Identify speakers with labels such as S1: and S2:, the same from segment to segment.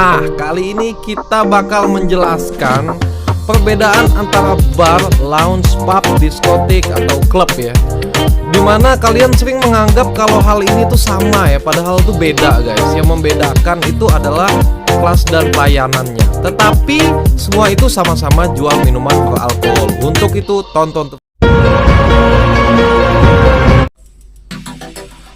S1: Nah, kali ini kita bakal menjelaskan perbedaan antara bar, lounge, pub, diskotik, atau klub ya. Dimana kalian sering menganggap kalau hal ini tuh sama ya, padahal tuh beda guys. Yang membedakan itu adalah kelas dan pelayanannya. Tetapi semua itu sama-sama jual minuman beralkohol. Untuk itu tonton.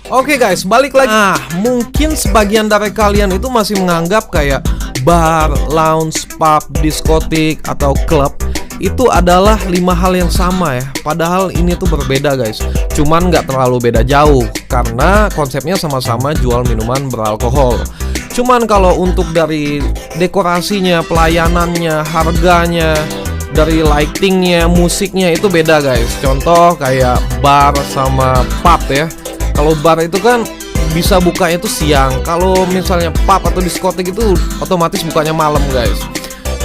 S1: Oke guys, balik lagi. Nah, mungkin sebagian dari kalian itu masih menganggap kayak bar, lounge, pub, diskotik, atau klub itu adalah 5 hal yang sama ya. Padahal ini tuh berbeda guys. Cuman nggak terlalu beda jauh karena konsepnya sama-sama jual minuman beralkohol. Cuman kalau untuk dari dekorasinya, pelayanannya, harganya, dari lightingnya, musiknya itu beda guys. Contoh kayak bar sama pub ya. Kalau bar itu kan bisa bukanya itu siang. Kalau misalnya pub atau diskotik itu otomatis bukanya malam guys.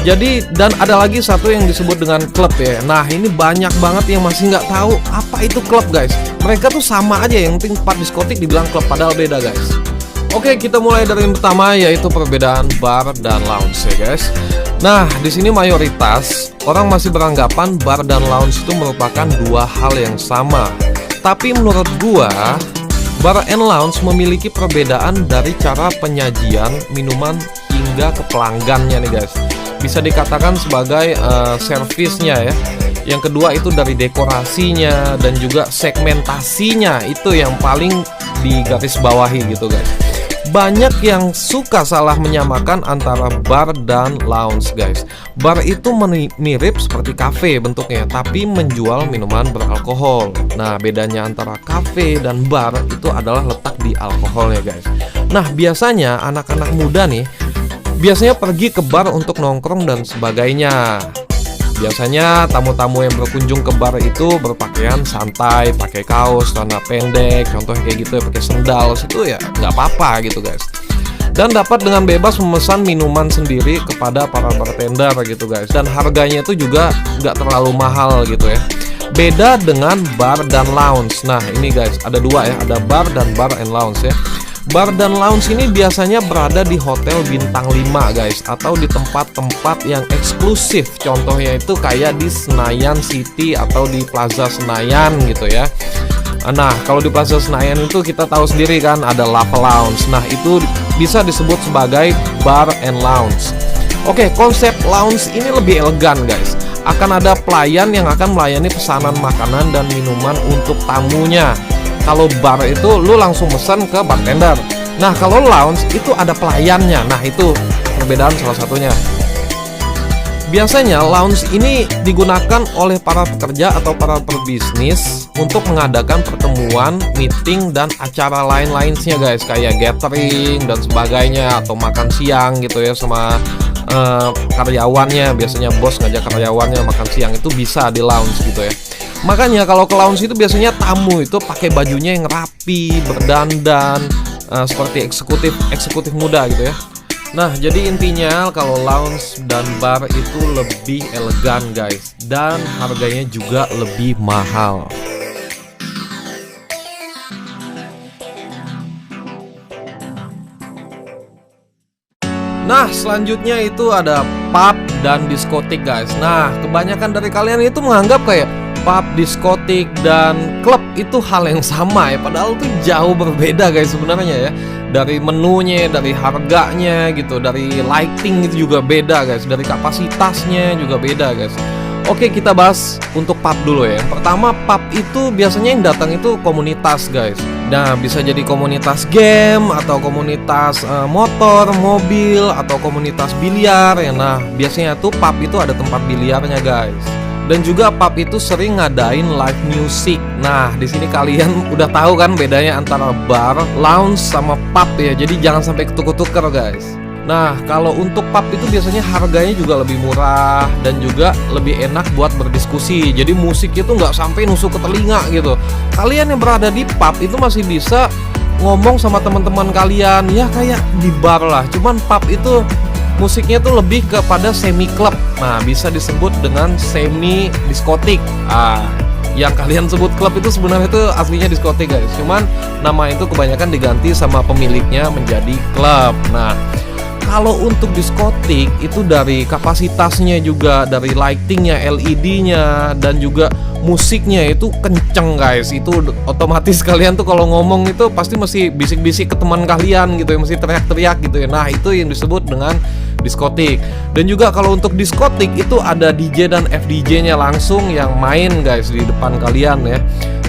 S1: Jadi dan ada lagi satu yang disebut dengan klub ya. Nah ini banyak banget yang masih nggak tahu apa itu klub guys. Mereka tuh sama aja, yang penting pub diskotik dibilang klub, padahal beda guys. Oke, kita mulai dari yang pertama yaitu perbedaan bar dan lounge ya guys. Nah di sini mayoritas orang masih beranggapan bar dan lounge itu merupakan dua hal yang sama. Tapi menurut gua bar and lounge memiliki perbedaan dari cara penyajian minuman hingga ke pelanggannya nih guys. Bisa dikatakan sebagai servisnya ya. Yang kedua itu dari dekorasinya dan juga segmentasinya, itu yang paling digarisbawahi gitu guys. Banyak yang suka salah menyamakan antara bar dan lounge guys. Bar itu mirip seperti kafe bentuknya, tapi menjual minuman beralkohol. Nah bedanya antara kafe dan bar itu adalah letak di alkoholnya guys. Nah biasanya anak-anak muda nih biasanya pergi ke bar untuk nongkrong dan sebagainya. Biasanya tamu-tamu yang berkunjung ke bar itu berpakaian santai, pakai kaos, celana pendek, contohnya kayak gitu ya, pakai sendal, itu ya nggak apa-apa gitu guys. Dan dapat dengan bebas memesan minuman sendiri kepada para bartender gitu guys. Dan harganya itu juga nggak terlalu mahal gitu ya. Beda dengan bar dan lounge. Nah ini guys, ada dua ya, ada bar dan bar and lounge ya. Bar dan lounge ini biasanya berada di hotel bintang 5 guys, atau di tempat-tempat yang eksklusif. Contohnya itu kayak di Senayan City atau di Plaza Senayan gitu ya. Nah kalau di Plaza Senayan itu kita tahu sendiri kan ada Lava Lounge. Nah itu bisa disebut sebagai bar and lounge. Oke, konsep lounge ini lebih elegan guys. Akan ada pelayan yang akan melayani pesanan makanan dan minuman untuk tamunya. Kalau bar itu lu langsung pesan ke bartender. Nah kalau lounge itu ada pelayannya. Nah itu perbedaan salah satunya. Biasanya lounge ini digunakan oleh para pekerja atau para pebisnis untuk mengadakan pertemuan, meeting, dan acara lain-lainnya guys. Kayak gathering dan sebagainya, atau makan siang gitu ya sama karyawannya. Biasanya bos ngajak karyawannya makan siang, itu bisa di lounge gitu ya. Makanya kalau ke lounge itu biasanya tamu itu pakai bajunya yang rapi, berdandan, seperti eksekutif muda gitu ya. Nah jadi intinya kalau lounge dan bar itu lebih elegan guys, dan harganya juga lebih mahal. Nah selanjutnya itu ada pub dan diskotik guys. Nah kebanyakan dari kalian itu menganggap kayak pub, diskotik, dan klub itu hal yang sama ya. Padahal tuh jauh berbeda guys sebenarnya ya. Dari menunya, dari harganya gitu, dari lighting itu juga beda guys, dari kapasitasnya juga beda guys. Oke, kita bahas untuk pub dulu ya. Pertama, pub itu biasanya yang datang itu komunitas guys. Nah bisa jadi komunitas game, atau komunitas motor, mobil, atau komunitas biliar ya. Nah biasanya tuh pub itu ada tempat biliarnya guys. Dan juga pub itu sering ngadain live music. Nah di sini kalian udah tahu kan bedanya antara bar, lounge, sama pub ya. Jadi jangan sampai ketuker-tuker guys. Nah kalau untuk pub itu biasanya harganya juga lebih murah dan juga lebih enak buat berdiskusi. Jadi musik itu nggak sampai nusuk ke telinga gitu. Kalian yang berada di pub itu masih bisa ngomong sama teman-teman kalian ya kayak di bar lah. Cuman pub itu musiknya tuh lebih kepada semi club. Nah bisa disebut dengan semi diskotik. Yang kalian sebut klub itu sebenarnya itu aslinya diskotik guys. Cuman nama itu kebanyakan diganti sama pemiliknya menjadi klub. Nah Kalau untuk diskotik itu dari kapasitasnya juga, dari lightingnya, LED-nya, dan juga musiknya itu kenceng guys. Itu otomatis kalian tuh kalau ngomong itu pasti mesti bisik-bisik ke teman kalian gitu ya, mesti teriak-teriak gitu ya. Nah itu yang disebut dengan diskotik. Dan juga kalau untuk diskotik itu ada DJ dan FDJ-nya langsung yang main guys di depan kalian ya.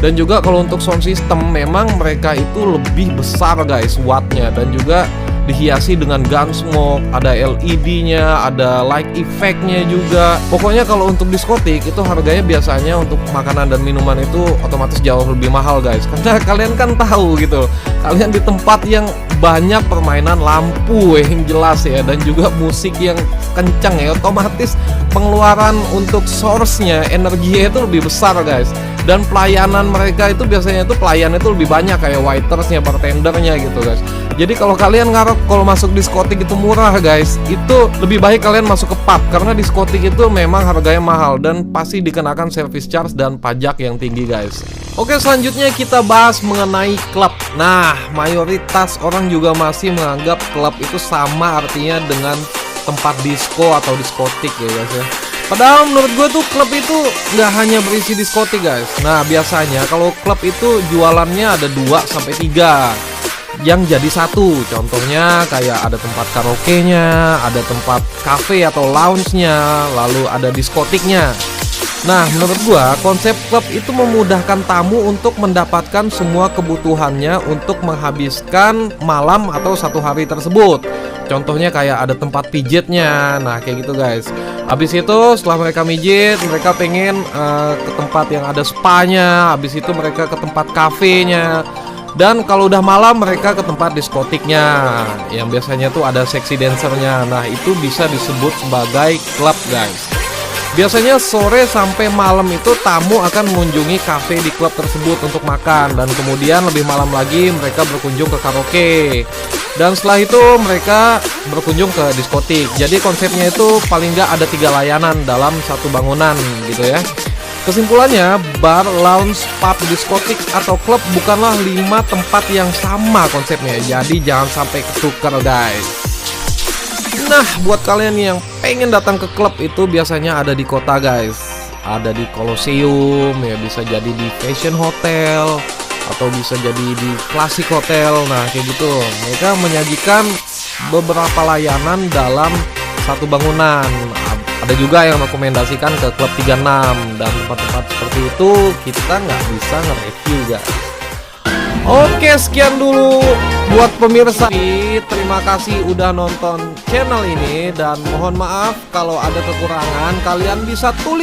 S1: Dan juga kalau untuk sound system memang mereka itu lebih besar guys wattnya, dan juga dihiasi dengan gun smoke, ada LED-nya, ada light effect-nya juga. Pokoknya kalau untuk diskotik itu harganya biasanya untuk makanan dan minuman itu otomatis jauh lebih mahal guys. Karena kalian kan tahu gitu, kalian di tempat yang banyak permainan lampu yang jelas ya, dan juga musik yang kencang ya, otomatis pengeluaran untuk source-nya, energinya itu lebih besar guys. Dan pelayanan mereka itu biasanya itu pelayan itu lebih banyak, kayak waitersnya, bartendernya gitu guys. Jadi kalau kalian ngarep kalau masuk diskotik itu murah guys, itu lebih baik kalian masuk ke pub, karena diskotik itu memang harganya mahal dan pasti dikenakan service charge dan pajak yang tinggi guys. Oke, selanjutnya kita bahas mengenai klub. Nah, mayoritas orang juga masih menganggap klub itu sama artinya dengan tempat disco atau diskotik ya guys ya. Padahal menurut gue tuh klub itu nggak hanya berisi diskotik guys. Nah biasanya kalau klub itu jualannya ada 2-3 yang jadi satu. Contohnya kayak ada tempat karaoke-nya, ada tempat cafe atau lounge-nya, lalu ada diskotiknya. Nah menurut gua konsep klub itu memudahkan tamu untuk mendapatkan semua kebutuhannya untuk menghabiskan malam atau satu hari tersebut. Contohnya kayak ada tempat pijitnya, nah kayak gitu guys. Habis itu setelah mereka mijit, mereka pengen ke tempat yang ada spa-nya. Habis itu mereka ke tempat kafenya. Dan kalau udah malam mereka ke tempat diskotiknya, yang biasanya tuh ada seksi dancernya. Nah itu bisa disebut sebagai klub guys. Biasanya sore sampai malam itu tamu akan mengunjungi kafe di klub tersebut untuk makan, dan kemudian lebih malam lagi mereka berkunjung ke karaoke, dan setelah itu mereka berkunjung ke diskotik. Jadi konsepnya itu paling nggak ada 3 layanan dalam satu bangunan gitu ya. Kesimpulannya, bar, lounge, pub, diskotik atau klub bukanlah 5 tempat yang sama konsepnya. Jadi jangan sampai ketukar guys. Nah, buat kalian yang pengen datang ke klub itu biasanya ada di kota guys. Ada di Colosseum, ya bisa jadi di Fashion Hotel, atau bisa jadi di Classic Hotel. Nah, kayak gitu. Mereka menyajikan beberapa layanan dalam satu bangunan. Ada juga yang rekomendasikan ke klub 36, dan tempat-tempat seperti itu kita nggak bisa nge-review guys. Oke, sekian dulu buat pemirsa. Terima kasih udah nonton channel ini, dan mohon maaf kalau ada kekurangan. Kalian bisa tulis